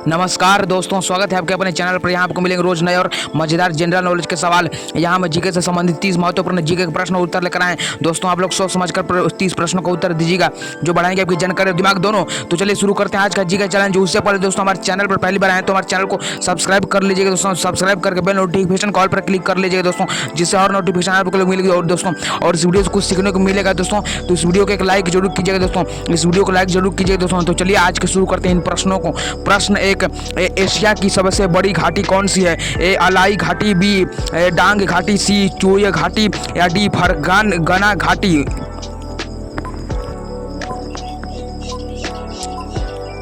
नमस्कार दोस्तों, स्वागत है आपके अपने चैनल पर। यहाँ आपको मिलेंगे रोज नए और मजेदार जनरल नॉलेज के सवाल। यहाँ हम जीके से संबंधित 30 महत्वपूर्ण जीके के प्रश्न उत्तर लेकर आए। दोस्तों आप लोग सोच समझकर 30 प्रश्नों का उत्तर दीजिएगा जो बढ़ाएंगे आपकी जानकारी और दिमाग दोनों। तो चलिए शुरू करते हैं आज का जीके चैलेंज। उससे पहले दोस्तों हमारे चैनल पर पहली बार आए तो हमारे चैनल को सब्सक्राइब कर लीजिएगा दोस्तों। सब्सक्राइब करके बेल नोटिफिकेशन कॉल पर क्लिक कर लीजिएगा दोस्तों, जिससे और नोटिफिकेशन आपको मिलेगी। और दोस्तों और इस वीडियो से कुछ सीखने को मिलेगा दोस्तों, तो इस वीडियो को एक लाइक जरूर कीजिएगा दोस्तों। इस वीडियो को लाइक जरूर कीजिएगा दोस्तों। तो चलिए आज के शुरू करते हैं इन प्रश्नों को। प्रश्न एक, एशिया की सबसे बड़ी घाटी कौन सी है? ए अलाई घाटी, बी डांग घाटी, सी चोय घाटी या डी फरगाना घाटी।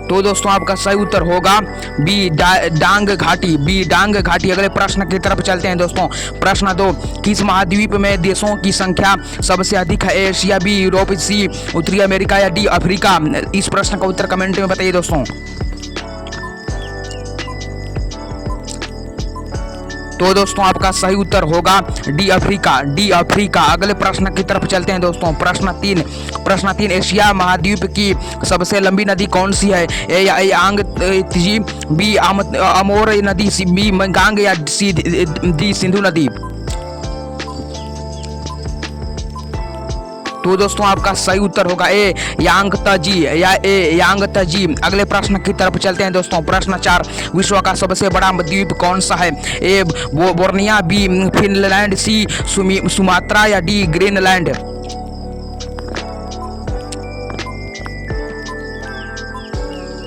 तो दोस्तों आपका सही उत्तर होगा बी डांग घाटी, बी डांग घाटी। अगले प्रश्न की तरफ चलते हैं दोस्तों। प्रश्न 2, किस महाद्वीप में देशों की संख्या सबसे अधिक है? एशिया, बी यूरोप, सी उत्तरी अमेरिका या डी अफ्रीका। इस प्रश्न का उत्तर कमेंट में बताइए दोस्तों। तो दोस्तों आपका सही उत्तर होगा डी अफ्रीका, डी अफ्रीका। अगले प्रश्न की तरफ चलते हैं दोस्तों। प्रश्न 3, एशिया महाद्वीप की सबसे लंबी नदी कौन सी है? ए यांग जी, बी अमोर नदी, सी बी गांग या सी डी सिंधु नदी। तो दोस्तों आपका सही उत्तर होगा ए यांगतजी या ए यांगतजी। अगले प्रश्न की तरफ चलते हैं दोस्तों। प्रश्न 4, विश्व का सबसे बड़ा द्वीप कौन सा है? ए बोर्निया, बी फिनलैंड, सी सुमात्रा या डी ग्रीनलैंड।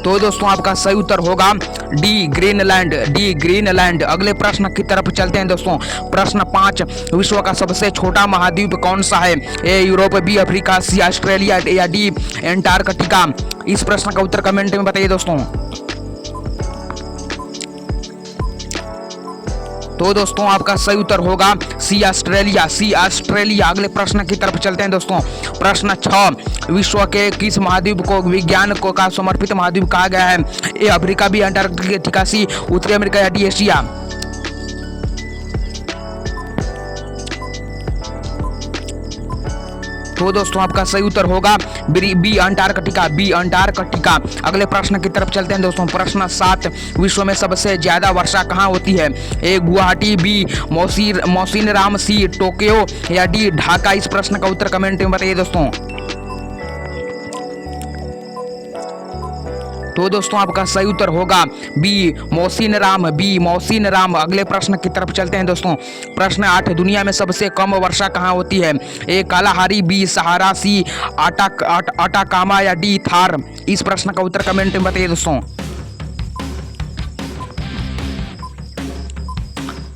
तो दोस्तों आपका सही उत्तर होगा डी ग्रीनलैंड, डी ग्रीनलैंड। अगले प्रश्न की तरफ चलते हैं दोस्तों। प्रश्न 5, विश्व का सबसे छोटा महाद्वीप कौन सा है? ए यूरोप, बी अफ्रीका, सी ऑस्ट्रेलिया या डी एंटार्कटिका। इस प्रश्न का उत्तर कमेंट में बताइए दोस्तों। तो दोस्तों आपका सही उत्तर होगा सी ऑस्ट्रेलिया, सी ऑस्ट्रेलिया। अगले प्रश्न की तरफ चलते हैं दोस्तों। प्रश्न 6, विश्व के किस महाद्वीप को विज्ञान को का समर्पित महाद्वीप कहा गया है? ए अफ्रीका, बी अंटार्कटिका, सी उत्तरी अमेरिका या डी एशिया। तो दोस्तों आपका सही उत्तर होगा बी अंटार्कटिका, बी अंटार्कटिका। अगले प्रश्न की तरफ चलते हैं दोस्तों। प्रश्न 7, विश्व में सबसे ज्यादा वर्षा कहाँ होती है? A Guwahati, B Mawsynram, C Tokyo या डी ढाका। इस प्रश्न का उत्तर कमेंट में बताइए दोस्तों। तो दोस्तों आपका सही उत्तर होगा बी मौसिनराम, बी मौसिनराम। अगले प्रश्न की तरफ चलते हैं दोस्तों। प्रश्न 8, दुनिया में सबसे कम वर्षा कहाँ होती है? ए कालाहारी, बी सहारा, सी अटाकामा या डी थार। इस प्रश्न का उत्तर कमेंट में बताइए दोस्तों।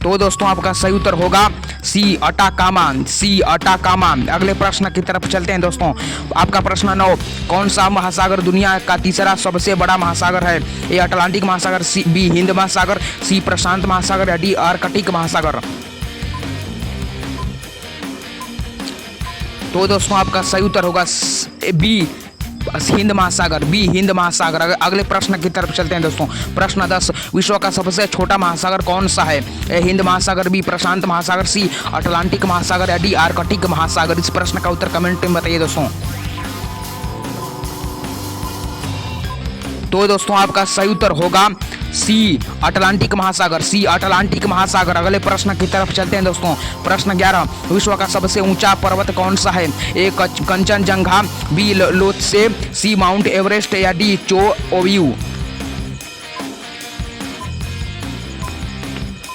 तो दोस्तों आपका सही उत्तर होगा सी अटाकामा, सी अटाकामा। अगले प्रश्न की तरफ चलते हैं दोस्तों। आपका प्रश्न 9, कौन सा महासागर दुनिया का तीसरा सबसे बड़ा महासागर है? ए अटलांटिक महासागर, सी बी हिंद महासागर, सी प्रशांत महासागर या डी आर्कटिक महासागर। तो दोस्तों आपका सही उत्तर होगा बी हिंद महासागर, बी हिंद महासागर। अगले प्रश्न की तरफ चलते हैं दोस्तों। प्रश्न 10, विश्व का सबसे छोटा महासागर कौन सा है? ए हिंद महासागर, बी प्रशांत महासागर, सी अटलांटिक महासागर या डी आर्कटिक महासागर। इस प्रश्न का उत्तर कमेंट में बताइए दोस्तों। तो दोस्तों आपका सही उत्तर होगा सी अटलांटिक महासागर, सी अटलांटिक महासागर। अगले प्रश्न की तरफ चलते हैं दोस्तों। प्रश्न 11, विश्व का सबसे ऊंचा पर्वत कौन सा है? ए कंचनजंगा, बी लोत्से, सी माउंट एवरेस्ट या डी चोओयू।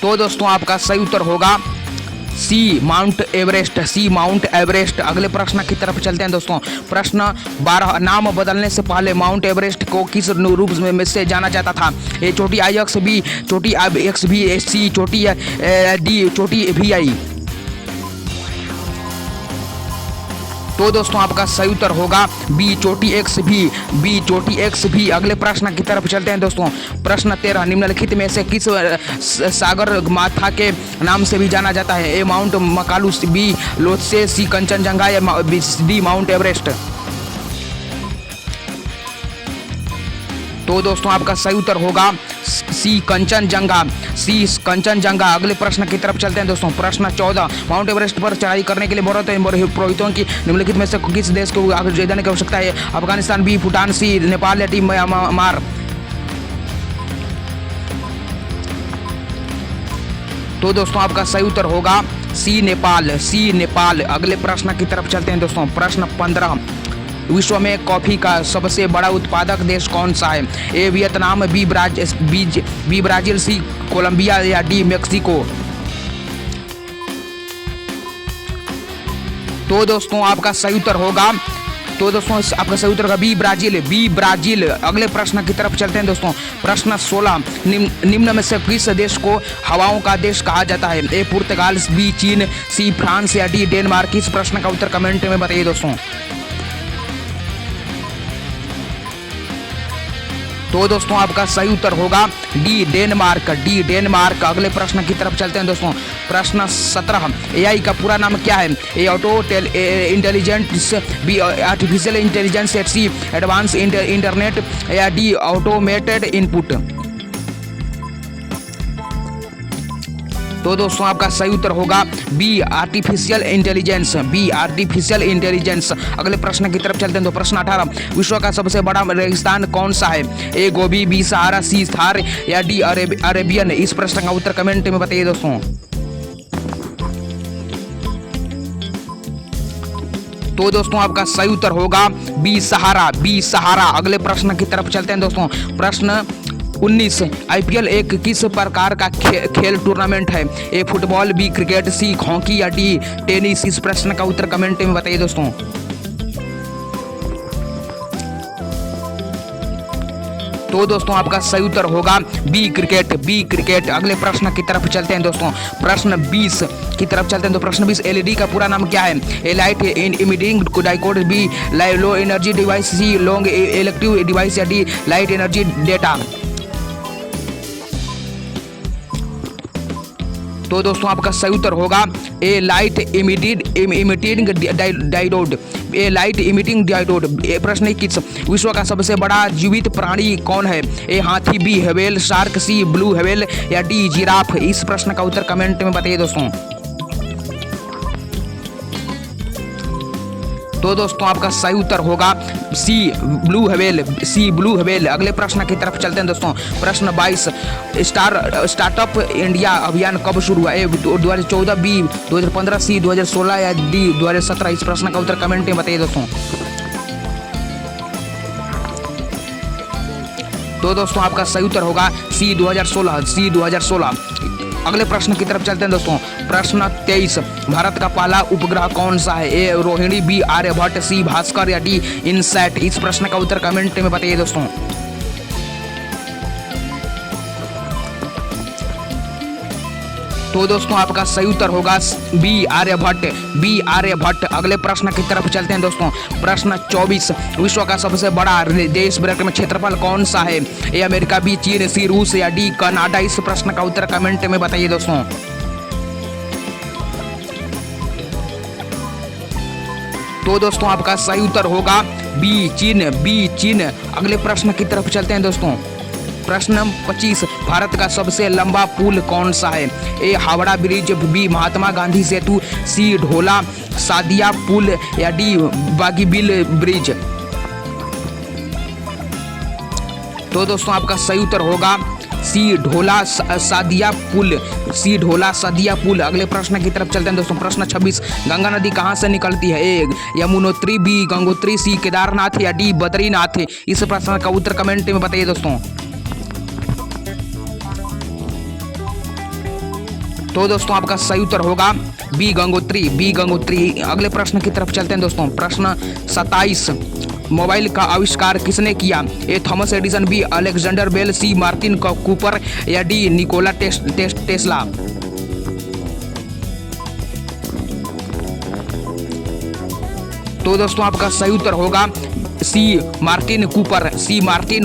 तो दोस्तों आपका सही उत्तर होगा सी माउंट एवरेस्ट, सी माउंट एवरेस्ट। अगले प्रश्न की तरफ चलते हैं दोस्तों। प्रश्न 12, नाम बदलने से पहले माउंट एवरेस्ट को किस रूप में से जाना जाता था? ए छोटी आई एक्स, बी छोटी एक्स भी, सी छोटी डी छोटी भी आई। तो दोस्तों आपका सही उत्तर होगा बी छोटी एक्स भी, बी छोटी एक्स भी। अगले प्रश्न की तरफ चलते हैं दोस्तों। प्रश्न 13, निम्नलिखित में से किस सागर माथा के नाम से भी जाना जाता है? ए माउंट मकालू, बी लोत्से, सी कंचनजंगा या डी माउंट एवरेस्ट। तो दोस्तों आपका सही उत्तर होगा सी कंचनजंगा, सी कंचनजंगा। अगले प्रश्न की तरफ चलते हैं दोस्तों। प्रश्न 14, माउंट एवरेस्ट पर चढ़ाई करने के लिए पुरोहितों की निम्नलिखित में से किस देश को जाने की आवश्यकता है? अफगानिस्तान, बी भूटान, सी नेपाल या डी म्यांमार। तो दोस्तों आपका सही उत्तर होगा सी नेपाल, सी नेपाल। अगले प्रश्न की तरफ चलते हैं दोस्तों। प्रश्न 15, विश्व में कॉफी का सबसे बड़ा उत्पादक देश कौन सा है? ए वियतनाम, बी ब्राजील, सी कोलंबिया या डी मेक्सिको। तो दोस्तों आपका सही उत्तर होगा आपका सही उत्तर होगा बी ब्राजील। अगले प्रश्न की तरफ चलते हैं दोस्तों। प्रश्न 16, निम्न में से किस देश को हवाओं का देश कहा जाता है? ए पुर्तगाल, बी चीन, सी फ्रांस या डी डेनमार्क। इस प्रश्न का उत्तर कमेंट में बताइए दोस्तों। तो दोस्तों आपका सही उत्तर होगा डी डेनमार्क। अगले प्रश्न की तरफ चलते हैं दोस्तों। प्रश्न 17, एआई का पूरा नाम क्या है? A auto intelligence, B artificial intelligence, C advance internet या डी ऑटोमेटेड इनपुट। तो दोस्तों आपका सही उत्तर होगा बी आर्टिफिशियल इंटेलिजेंस। अगले प्रश्न की तरफ चलते हैं तो प्रश्न 18, विश्व का सबसे बड़ा रेगिस्तान कौन सा है? ए गोबी, बी सहारा, सी थार या डी अरेबियन। इस प्रश्न का उत्तर कमेंट में बताइए दोस्तों। तो दोस्तों आपका सही उत्तर होगा बी सहारा। अगले प्रश्न की तरफ चलते हैं दोस्तों। प्रश्न 19, आईपीएल एक किस प्रकार का खेल टूर्नामेंट है? A football, B cricket, C hockey या डी टेनिस। इस प्रश्न का उत्तर कमेंट में बताइए दोस्तों। तो दोस्तों आपका सही उत्तर होगा बी क्रिकेट। अगले प्रश्न की तरफ चलते हैं दोस्तों। प्रश्न 20 की तरफ चलते हैं तो प्रश्न 20, एलईडी का पूरा नाम क्या है? A light emitting diode, B low energy device, C long electric device या डी लाइट एनर्जी डेटा। तो दोस्तों आपका सही उत्तर होगा ए लाइट इमिटिंग डायोड। प्रश्न 21, विश्व का सबसे बड़ा जीवित प्राणी कौन है? ए हाथी, बी व्हेल शार्क, सी ब्लू व्हेल या डी जिराफ। इस प्रश्न का उत्तर कमेंट में बताइए दोस्तों। तो दोस्तों आपका सही उत्तर होगा सी ब्लू व्हेल। अगले प्रश्न की तरफ चलते हैं दोस्तों। प्रश्न 22, स्टार्टअप इंडिया अभियान कब शुरू हुआ? ए 2014, बी 2015, सी 2016 या डी 2017। इस प्रश्न का उत्तर कमेंट में बताइए दोस्तों। तो दोस्तों आपका सही उत्तर होगा सी 2016। अगले प्रश्न की तरफ चलते हैं दोस्तों। प्रश्न 23, भारत का पहला उपग्रह कौन सा है? ए रोहिणी, बी आर्यभट्ट, सी भास्कर या डी इनसैट। इस प्रश्न का उत्तर कमेंट में बताइए दोस्तों। तो दोस्तों आपका सही उत्तर होगा बी आर्यभट्ट। अगले प्रश्न की तरफ चलते हैं दोस्तों। प्रश्न 24, विश्व का सबसे बड़ा देश में क्षेत्रफल कौन सा है? ए अमेरिका, बी चीन, सी रूस या डी कनाडा। इस प्रश्न का उत्तर कमेंट में बताइए दोस्तों। तो दोस्तों आपका सही उत्तर होगा बी चीन। अगले प्रश्न की तरफ चलते हैं दोस्तों। प्रश्न 25, भारत का सबसे लंबा पुल कौन सा है? ए हावड़ा ब्रिज, बी महात्मा गांधी सेतु, सी ढोला सादिया पुल या डी बागीबिल ब्रिज। तो दोस्तों आपका सही उत्तर होगा सी ढोला सादिया पुल। अगले प्रश्न की तरफ चलते हैं दोस्तों। प्रश्न 26, गंगा नदी कहाँ से निकलती है? ए यमुनोत्री, बी गंगोत्री, सी केदारनाथ या डी बद्रीनाथ। इस प्रश्न का उत्तर कमेंट में बताइए दोस्तों। तो दोस्तों आपका सही उत्तर होगा बी गंगोत्री। अगले प्रश्न की तरफ चलते हैं दोस्तों। प्रश्न 27, मोबाइल का आविष्कार किसने किया? A Thomas Edison, B Alexander Bell, C Martin Cooper या डी निकोला टेस्ला। तो दोस्तों आपका सही उत्तर होगा सी मार्टिन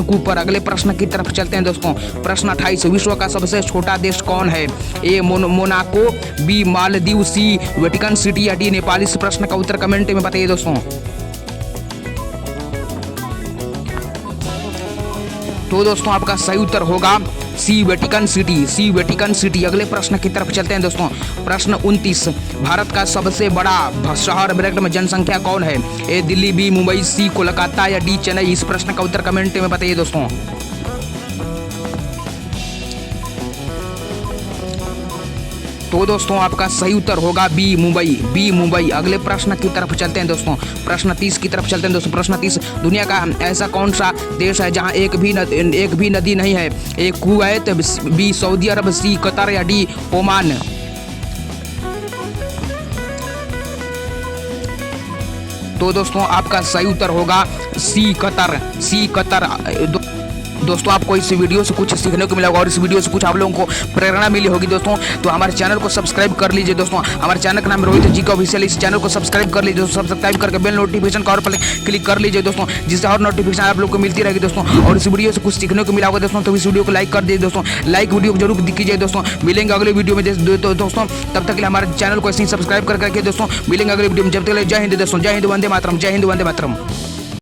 कूपर। अगले प्रश्न की तरफ चलते हैं दोस्तों। प्रश्न 28, विश्व का सबसे छोटा देश कौन है? ए मोनाको, बी मालदीव, सी वेटिकन सिटी या डी नेपाल। इस प्रश्न का उत्तर कमेंट में बताइए दोस्तों। तो दोस्तों आपका सही उत्तर होगा सी वेटिकन सिटी। अगले प्रश्न की तरफ चलते हैं दोस्तों। प्रश्न 29, भारत का सबसे बड़ा शहर में जनसंख्या कौन है? ए दिल्ली, बी मुंबई, सी कोलकाता या डी चेन्नई। इस प्रश्न का उत्तर कमेंट में बताइए दोस्तों। तो दोस्तों आपका सही उत्तर होगा बी मुंबई, बी मुंबई। अगले प्रश्न की तरफ चलते हैं दोस्तों, प्रश्न 30 की तरफ चलते हैं दोस्तों। प्रश्न 30, दुनिया का ऐसा कौन सा देश है जहां एक भी नदी नहीं है? ए कुवैत, बी सऊदी अरब, सी कतर या डी ओमान। तो दोस्तों आपका सही उत्तर होगा सी कतर, सी कतर। दोस्तों आपको इस वीडियो से कुछ सीखने को मिला होगा और इस वीडियो से कुछ आप लोगों को प्रेरणा मिली होगी दोस्तों। तो हमारे चैनल को सब्सक्राइब कर लीजिए दोस्तों। हमारे चैनल का नाम रोहित जी का ऑफिशियल, इस चैनल को सब्सक्राइब कर लीजिए दोस्तों। सब्सक्राइब करके बेल नोटिफिकेशन का और पर क्लिक कर लीजिए दोस्तों, जिससे और नोटिफिकेशन आप लोग को मिलती रहेगी दोस्तों। और इस वीडियो से कुछ सीखने को मिला होगा दोस्तों, तो इस वीडियो को लाइक कर दीजिए दोस्तों। लाइक वीडियो को जरूर कीजिए दोस्तों। मिलेंगे अगले वीडियो में दोस्तों, तब तक के लिए हमारे चैनल को ऐसे ही सब्सक्राइब करके दोस्तों मिलेंगे अगले वीडियो में। जब तक जय हिंद दोस्तों, जय हिंद, वंदे मातरम, जय हिंद, वंदे मातरम।